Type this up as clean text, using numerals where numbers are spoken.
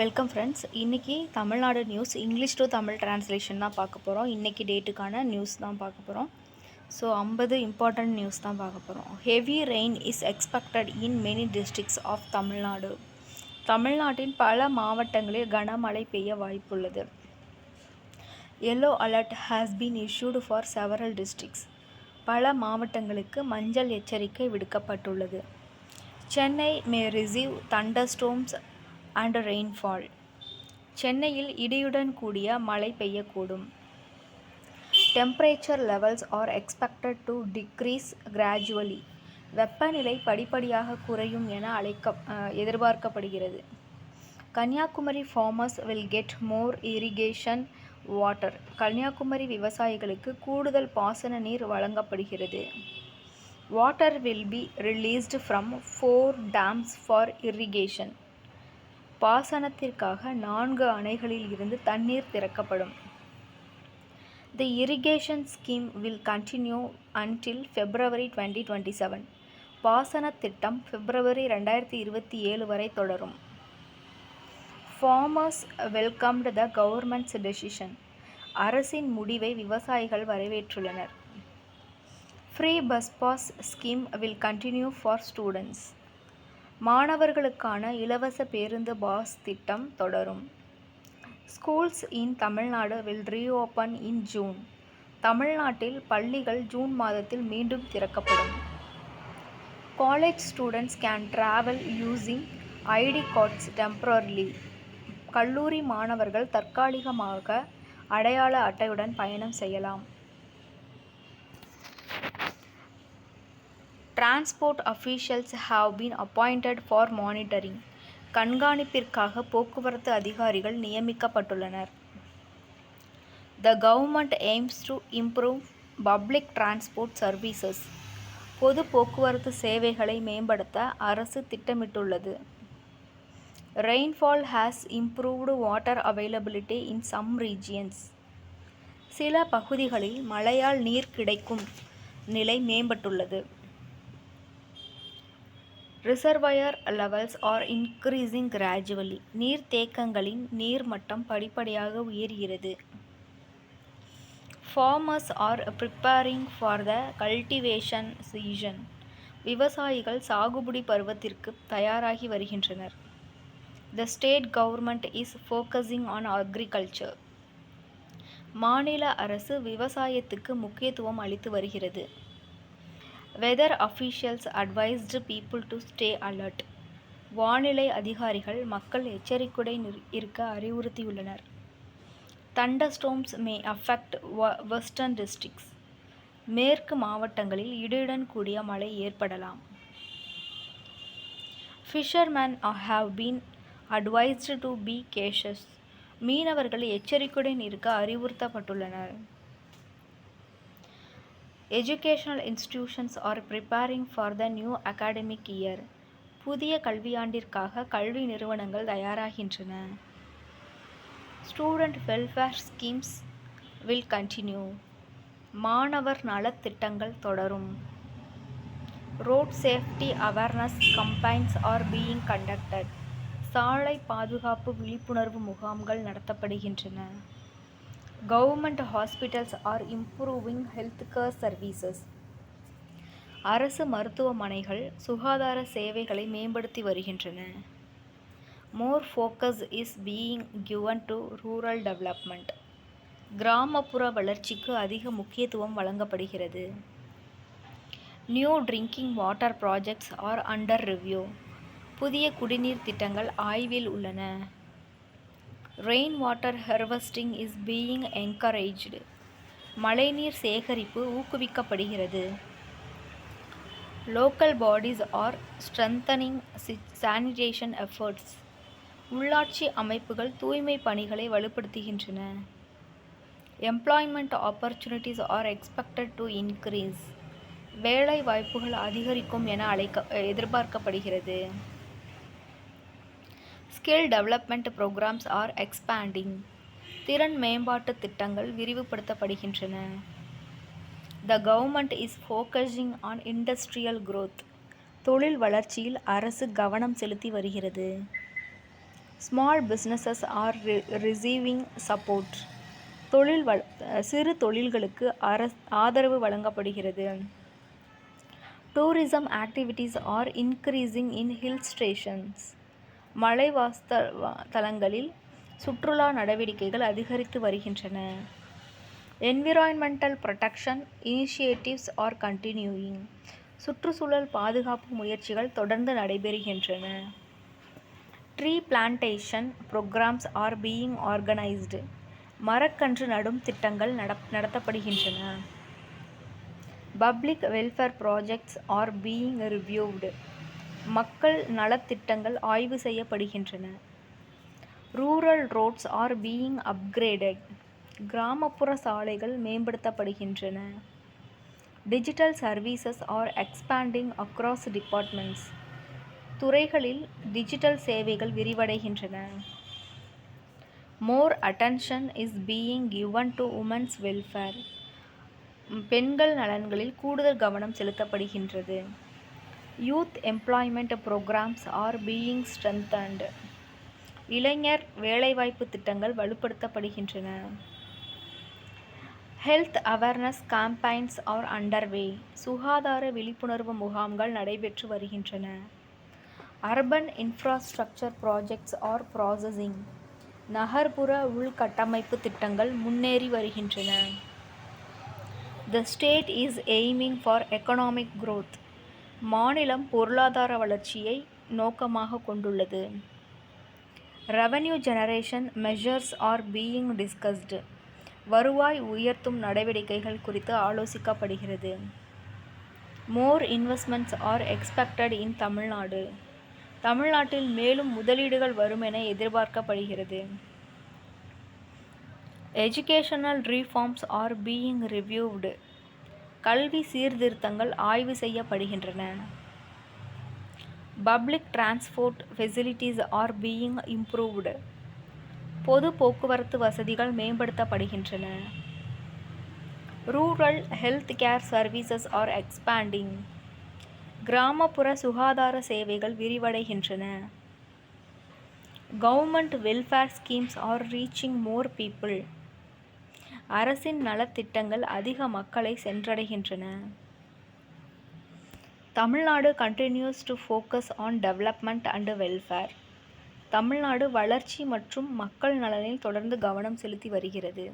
Welcome friends. இன்றைக்கி Tamil Nadu news English to Tamil translation தான் பார்க்க போகிறோம். இன்றைக்கி டேட்டுக்கான நியூஸ் தான் பார்க்க போகிறோம். ஸோ 50 இம்பார்ட்டண்ட் நியூஸ் தான் பார்க்க போகிறோம். Heavy rain is expected in many districts of Tamil Nadu. தமிழ்நாட்டின் பல மாவட்டங்களில் கனமழை பெய்ய வாய்ப்புள்ளது. Yellow alert has been issued for several districts. பல மாவட்டங்களுக்கு மஞ்சள் எச்சரிக்கை விடுக்கப்பட்டுள்ளது. Chennai may receive thunderstorms and rainfall. சென்னையில் இடியுடன் கூடிய மழை பெய்யக்கூடும். Temperature levels are expected to decrease gradually. வெப்பநிலை படிப்படியாக குறையும் என எதிர்பார்க்கப்படுகிறது. Kanyakumari farmers will get more irrigation water. Kanyakumari விவசாயிகளுக்கு கூடுதல் பாசன நீர் வழங்கப்படுகிறது. Water will be released from 4 dams for irrigation. பாசனத்திற்காக 4 அணைகளில் இருந்து தண்ணீர் திறக்கப்படும். The irrigation scheme will continue until February 2027. பாசன திட்டம் பிப்ரவரி 2027 வரை தொடரும். Farmers welcomed the government's decision. அரசின் முடிவை விவசாயிகள் வரவேற்றுள்ளனர். Free bus pass scheme will continue for students. மாணவர்களுக்கான இலவச பேருந்து பாஸ் திட்டம் தொடரும். Schools in Tamil Nadu will reopen in June. தமிழ்நாட்டில் பள்ளிகள் ஜூன் மாதத்தில் மீண்டும் திறக்கப்படும். College students can travel using ID cards temporarily. கல்லூரி மாணவர்கள் தற்காலிகமாக அடையாள அட்டையுடன் பயணம் செய்யலாம். Transport officials have been appointed for monitoring. கண்காணிப்பிற்காக போக்குவரத்து அதிகாரிகள் நியமிக்கப்பட்டுள்ளனர். The government aims to improve public transport services. பொது போக்குவரத்து சேவைகளை மேம்படுத்த அரசு திட்டமிட்டுள்ளது. Rainfall has improved water availability in some regions. சில பகுதிகளில் மழையால் நீர் கிடைக்கும் நிலை மேம்பட்டுள்ளது. Reservoir levels are increasing gradually. நீர்த்தேக்கங்களின் நீர்மட்டம் படிப்படியாக உயர்கிறது. Farmers are preparing for the cultivation season. விவசாயிகள் சாகுபடி பருவத்திற்கு தயாராகி வருகின்றனர். The state government is focusing on agriculture. மாநில அரசு விவசாயத்துக்கு முக்கியத்துவம் அளித்து வருகிறது. Weather officials advised people to stay alert. வானிலை அதிகாரிகள் மக்கள் எச்சரிக்கையுடன் இருக்க அறிவுறுத்தியுள்ளனர். Thunderstorms may affect western districts. மேற்கு மாவட்டங்களில் இடியுடன் கூடிய மழை ஏற்படலாம். Fisherman have been advised to be cautious. மீனவர்கள் எச்சரிக்கையுடன் இருக்க அறிவுறுத்தப்பட்டுள்ளனர். Educational institutions are preparing for the new academic year. புதிய கல்வியாண்டிற்காக கல்வி நிறுவனங்கள் தயாராகின்றன. Student welfare schemes will continue. மாணவர் நலத் திட்டங்கள் தொடரும். Road safety awareness campaigns are being conducted. சாலை பாதுகாப்பு விழிப்புணர்வு முகாம்கள் நடத்தப்படுகின்றன. Government hospitals are improving health care services. அரசு மருத்துவமனைகள் சுகாதார சேவைகளை மேம்படுத்தி வருகின்றன. More focus is being given to rural development. கிராமப்புற வளர்ச்சிக்கு அதிக முக்கியத்துவம் வழங்கப்படுகிறது. New drinking water projects are under review. புதிய குடிநீர் திட்டங்கள் ஆய்வில் உள்ளன. Rain water harvesting is being encouraged. மழைநீர் சேகரிப்பு ஊக்குவிக்கப்படுகிறது. Local bodies are strengthening sanitation efforts. உள்ளாட்சி அமைப்புகள் தூய்மை பணிகளை வலுப்படுத்துகின்றன. Employment opportunities are expected to increase. வேலை வாய்ப்புகள் அதிகரிக்கும் என எதிர்பார்க்கப்படுகிறது. Skill development programmes are expanding. திறன் மேம்பாட்டு திட்டங்கள் விரிவுபடுத்தப்படுகின்றன. The government is focusing on industrial growth. தொழில் வளர்ச்சியில் அரசு கவனம் செலுத்தி வருகிறது. Small businesses are receiving support. சிறு தொழில்களுக்கு ஆதரவு வழங்கப்படுகிறது. Tourism activities are increasing in hill stations. தலங்களில் சுற்றுலா நடவடிக்கைகள் அதிகரித்து வருகின்றன. Environmental protection initiatives are continuing. சுற்றுச்சூழல் பாதுகாப்பு முயற்சிகள் தொடர்ந்து நடைபெறுகின்றன. Tree plantation programmes are being organised. மரக்கன்று நடும் திட்டங்கள் நடத்தப்படுகின்றன. Public welfare projects R being reviewed. மக்கள் நலத்திட்டங்கள் ஆய்வு செய்யப்படுகின்றன. Rural roads are being upgraded. கிராமப்புற சாலைகள் மேம்படுத்தப்படுகின்றன. Digital services are expanding across departments. துறைகளில் டிஜிட்டல் சேவைகள் விரிவடைகின்றன. More attention is being given to women's welfare. பெண்கள் நலன்களில் கூடுதல் கவனம் செலுத்தப்படுகின்றது. Youth employment programmes are being strengthened. இளைஞர் வேலைவாய்ப்பு திட்டங்கள் வலுப்படுத்தப்படுகின்றன. Health awareness campaigns are underway. சுகாதார விழிப்புணர்வு முகாம்கள் நடைபெற்று வருகின்றன. Urban infrastructure projects are processing. நகர்ப்புற உள்கட்டமைப்பு திட்டங்கள் முன்னேறி வருகின்றன. The state is aiming for economic growth. மாநிலம் பொருளாதார வளர்ச்சியை நோக்கமாக கொண்டுள்ளது. Revenue generation measures are being discussed. வருவாய் உயர்த்தும் நடவடிக்கைகள் குறித்து ஆலோசிக்கப்படுகிறது. More investments are expected in Tamil Nadu. தமிழ்நாட்டில் மேலும் முதலீடுகள் வரும் என எதிர்பார்க்கப்படுகிறது. Educational reforms are being reviewed. கல்வி சீர்திருத்தங்கள் ஆய்வு செய்யப்படுகின்றன. Public transport facilities are being improved. பொது போக்குவரத்து வசதிகள் மேம்படுத்தப்படுகின்றன. Rural health care services are expanding. கிராமப்புற சுகாதார சேவைகள் விரிவடைகின்றன. Government welfare schemes are reaching more people. அரசின் நலத்திட்டங்கள் அதிக மக்களை சென்றடைகின்றன. Tamil Nadu continues to focus on development and welfare. Tamil Nadu வளர்ச்சி மற்றும் மக்கள் நலனில் தொடர்ந்து கவனம் செலுத்தி வருகிறது.